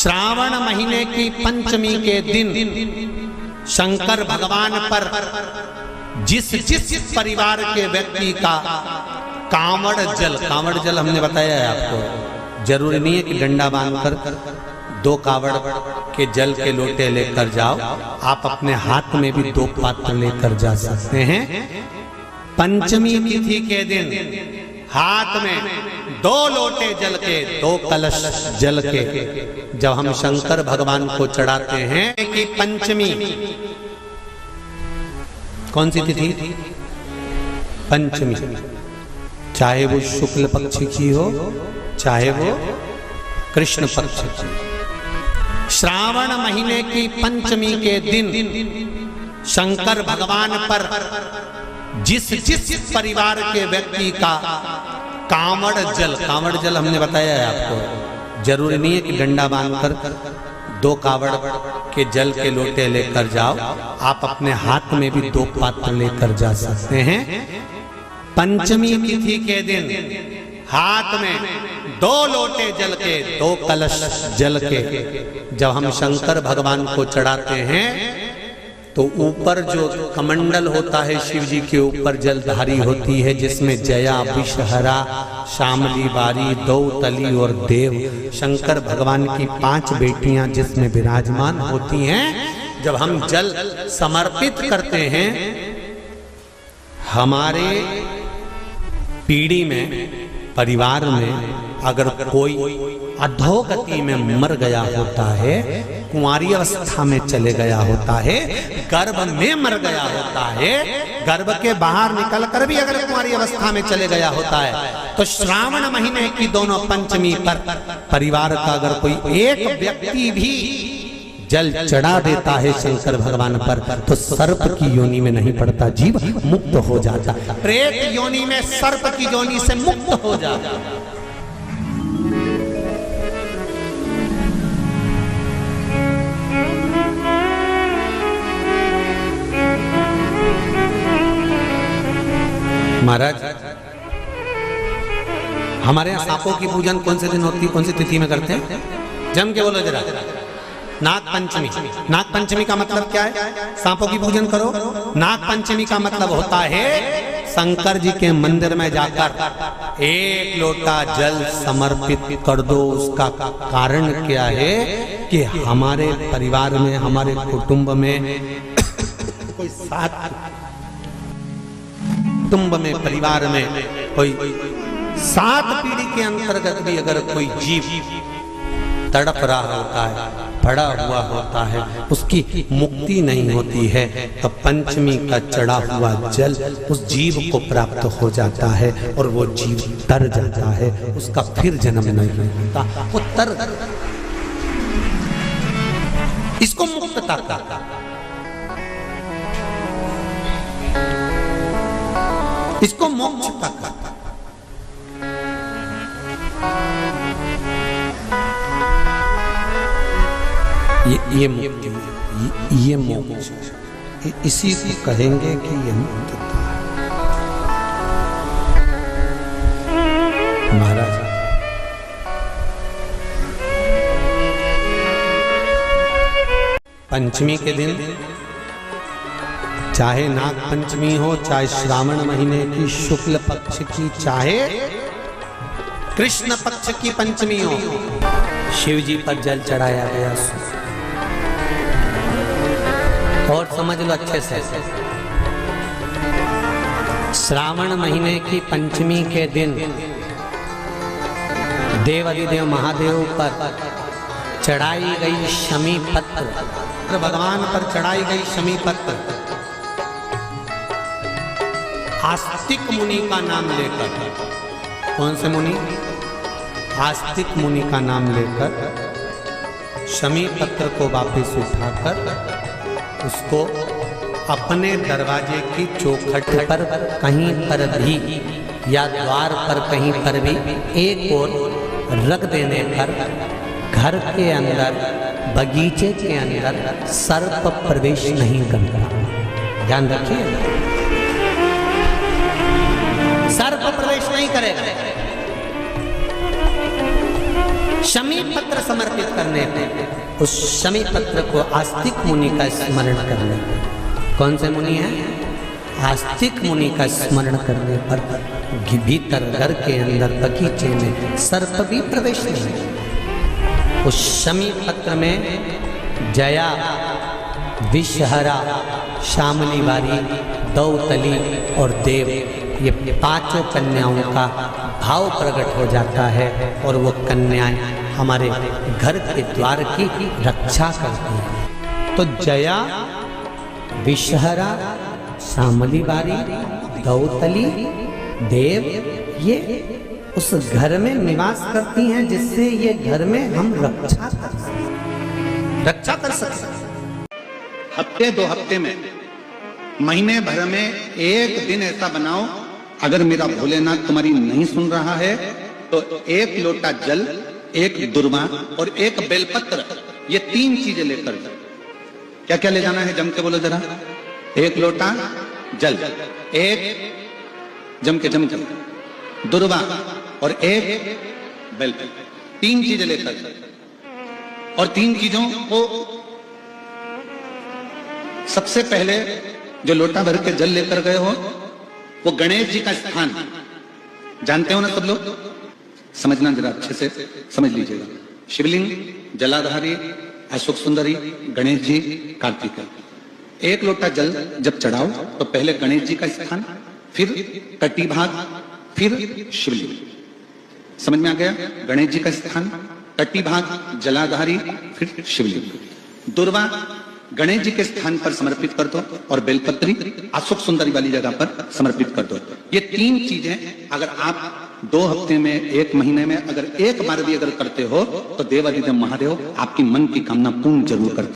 श्रावण महीने की पंचमी के दिन शंकर भगवान पर जिस जिस परिवार के व्यक्ति का कांवड़ जल हमने बताया है आपको, जरूरी नहीं है कि डंडा बांधकर 2 कावड़ के जल के लोटे लेकर जाओ, आप अपने हाथ में भी 2 पात्र लेकर जा सकते हैं। पंचमी तिथि के दिन हाथ में 2 लोटे जल के 2 कलश जल के जब हम शंकर भगवान को चढ़ाते हैं कि पंचमी कौन सी तिथि? पंचमी, चाहे वो शुक्ल पक्ष की हो चाहे वो कृष्ण पक्ष की। श्रावण महीने की पंचमी के दिन शंकर भगवान पर जिस जिस परिवार के व्यक्ति का कांवड़ जल हमने बताया है आपको, जरूरी नहीं है कि डंडा बांधकर 2 कावड़ के जल के लोटे लेकर जाओ, आप अपने हाथ में भी 2 पात्र लेकर जा सकते हैं। पंचमी तिथि के दिन हाथ में 2 लोटे जल के 2 कलश जल के जब हम शंकर भगवान को चढ़ाते हैं तो ऊपर जो कमंडल होता है शिव जी के ऊपर जलधारी होती है, जिसमें जया, विषहरा, शामली, बारी, दौतली और देव, शंकर भगवान की 5 बेटियां जिसमें विराजमान होती हैं। जब हम जल समर्पित करते हैं, हमारे पीढ़ी में, परिवार में अगर कोई अधोगति में मर गया होता है, कुंवारी अवस्था में चले गया होता है, गर्भ में मर गया होता है, गर्भ के बाहर निकल कर भी अगर कुंवारी अवस्था में चले गया होता है, तो श्रावण महीने की दोनों पंचमी पर परिवार का अगर कोई एक व्यक्ति भी जल चढ़ा देता है शंकर भगवान पर, तो सर्प की योनि में नहीं पड़ता, जीव मुक्त हो जाता, प्रेत योनि में सर्प की योनि से मुक्त हो जाता। महाराज, हमारे यहाँ सांपों की पूजन कौन से दिन होती, कौन सी तिथि में करते हैं? जम के बोलो जरा। नाग पंचमी। नाग पंचमी का मतलब क्या है? सांपों की पूजन करो। नाग पंचमी का मतलब होता है शंकर जी के मंदिर में जाकर 1 लोटा जल समर्पित कर दो। उसका कारण क्या है कि हमारे परिवार में, हमारे कुटुंब में कोई 7 कुटुंब में, परिवार में कोई 7 पीढ़ी के अंतर्गत भी अगर कोई जीव तड़प रहा होता है, पड़ा हुआ होता है, उसकी मुक्ति नहीं होती है, तो पंचमी का चढ़ा हुआ जल उस जीव को प्राप्त हो जाता है और वो जीव तर जाता है, उसका फिर जन्म नहीं होता, वो तर, इसको मुक्तता कहता है, इसको मोक्षता कहता है। ये मुक्ति, ये मोक्ष, इसी को कहेंगे कि ये मुक्तता है। महाराज, पंचमी के दिन, चाहे नाग पंचमी हो, चाहे श्रावण महीने की शुक्ल पक्ष की, चाहे कृष्ण पक्ष की पंचमी हो, शिव जी पर जल चढ़ाया गया। और समझ लो अच्छे से, श्रावण महीने की पंचमी के दिन देवाधिदेव महादेव पर चढ़ाई गई शमी पत्र, भगवान पर चढ़ाई गई शमी पत्र आस्तिक मुनि का नाम लेकर, कौन से मुनि? आस्तिक मुनि का नाम लेकर शमी पत्र को वापस उठाकर उसको अपने दरवाजे की चौखट पर कहीं पर भी या द्वार पर कहीं पर भी एक ओर रख देने पर घर के अंदर, बगीचे के अंदर सर्प प्रवेश नहीं करता। ध्यान रखिए, सर्प प्रवेश नहीं करेगा। शमी पत्र समर्पित करने पर, उस शमी पत्र को आस्तिक मुनि का स्मरण करने पर, कौन से मुनि है? आस्तिक मुनि का स्मरण करने पर भीतर घर के अंदर बगीचे में सर्प भी प्रवेश नहीं। उस शमी पत्र में जया, विषहरा, शामली वारी, दौतली और देव, ये पांचों कन्याओं का भाव प्रकट हो जाता है और वो कन्याएं हमारे घर के द्वार की रक्षा करती हैं। तो जया, विषहरा, शामली वारी, दौतली, देव, ये उस घर में निवास करती हैं जिससे ये घर में हम रक्षा कर सकते। हफ्ते 2 हफ्ते में, महीने भर में एक दिन ऐसा बनाओ, अगर मेरा भोलेनाथ तुम्हारी नहीं सुन रहा है तो 1 लोटा जल, 1 दुर्वा और 1 बेलपत्र, ये 3 चीजें लेकर जाओ। क्या क्या ले जाना है जम के बोलो जरा? 1 लोटा जल, 1 जम के दुर्वा और 1 बेलपत्र, 3 चीजें लेकर जाओ। और 3 चीजों को सबसे पहले जो लोटा भर के जल लेकर गए हो वो गणेश जी का स्थान जानते हो ना सब लोग? समझना जरा अच्छे से समझ लीजिएगा। शिवलिंग, जलाधारी, अशोक सुंदरी, गणेश जी, कार्तिकेय। 1 लोटा जल जब चढ़ाओ तो पहले गणेश जी का स्थान, फिर कटी भाग, फिर शिवलिंग। समझ में आ गया? गणेश जी का स्थान, कटी भाग, जलाधारी, फिर शिवलिंग। दुर्वा गणेश जी के स्थान पर समर्पित कर दो और बेलपत्री अशोक सुंदरी वाली जगह पर समर्पित कर दो। ये 3 चीजें अगर आप 2 हफ्ते में, 1 महीने में अगर एक बार भी अगर करते हो तो देवाधिदेव महादेव आपकी मन की कामना पूर्ण जरूर करते।